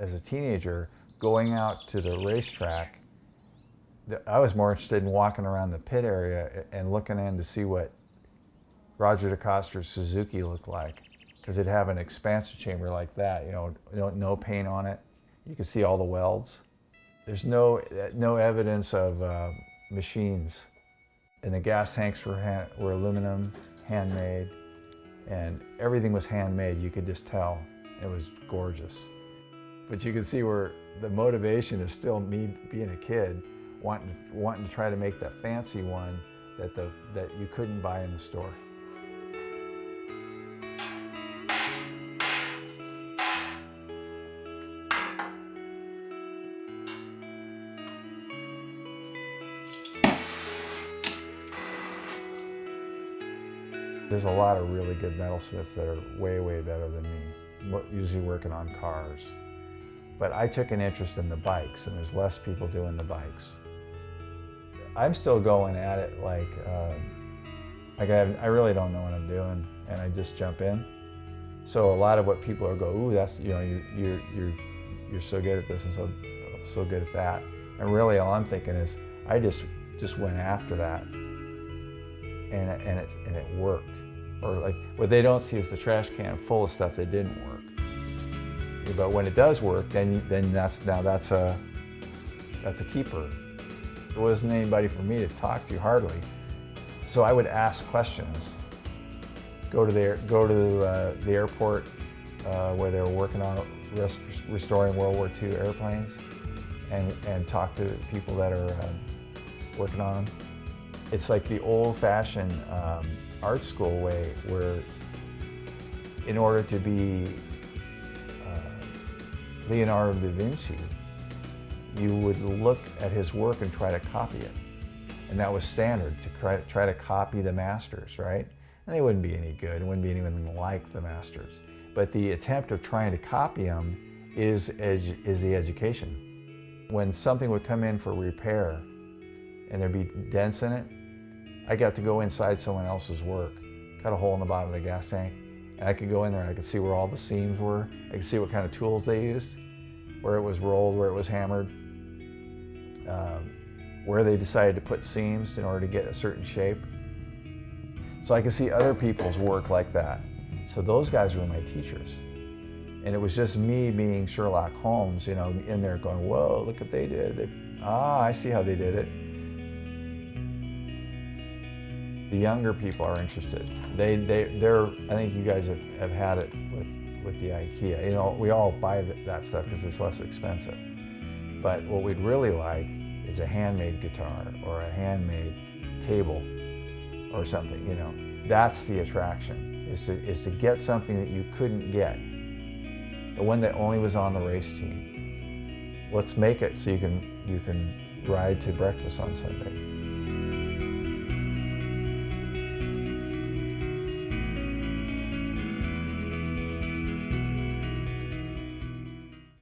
as a teenager, going out to the racetrack, I was more interested in walking around the pit area and looking in to see what Roger DeCoster's Suzuki looked like, because it'd have an expansion chamber like that, you know, no paint on it. You could see all the welds. There's no evidence of machines. And the gas tanks were aluminum, handmade, and everything was handmade. You could just tell. It was gorgeous. But you can see where the motivation is still me being a kid, wanting to try to make that fancy one that you couldn't buy in the store. There's a lot of really good metalsmiths that are way, way better than me, usually working on cars. But I took an interest in the bikes, and there's less people doing the bikes. I'm still going at it like I really don't know what I'm doing, and I just jump in. So a lot of what people are go, ooh, that's, you know, you're so good at this and so good at that. And really all I'm thinking is, I just went after that. And it worked. Or like, what they don't see is the trash can full of stuff that didn't work. But when it does work, then that's a keeper. There wasn't anybody for me to talk to hardly, so I would ask questions. Go to the airport where they were working on restoring World War II airplanes, and talk to people that are working on them. It's like the old-fashioned art school way, where in order to be Leonardo da Vinci, you would look at his work and try to copy it. And that was standard, to try to copy the masters, right? And they wouldn't be any good, it wouldn't be anything like the masters. But the attempt of trying to copy them is the education. When something would come in for repair and there'd be dents in it, I got to go inside someone else's work, cut a hole in the bottom of the gas tank, and I could go in there and I could see where all the seams were. I could see what kind of tools they used, where it was rolled, where it was hammered, where they decided to put seams in order to get a certain shape. So I could see other people's work like that. So those guys were my teachers. And it was just me being Sherlock Holmes, you know, in there going, whoa, look what they did. I see how they did it. The younger people are interested. I think you guys have had it with the IKEA. You know, we all buy that stuff because it's less expensive. But what we'd really like is a handmade guitar or a handmade table or something, you know. That's the attraction, is to get something that you couldn't get. The one that only was on the race team. Let's make it so you can ride to breakfast on Sunday.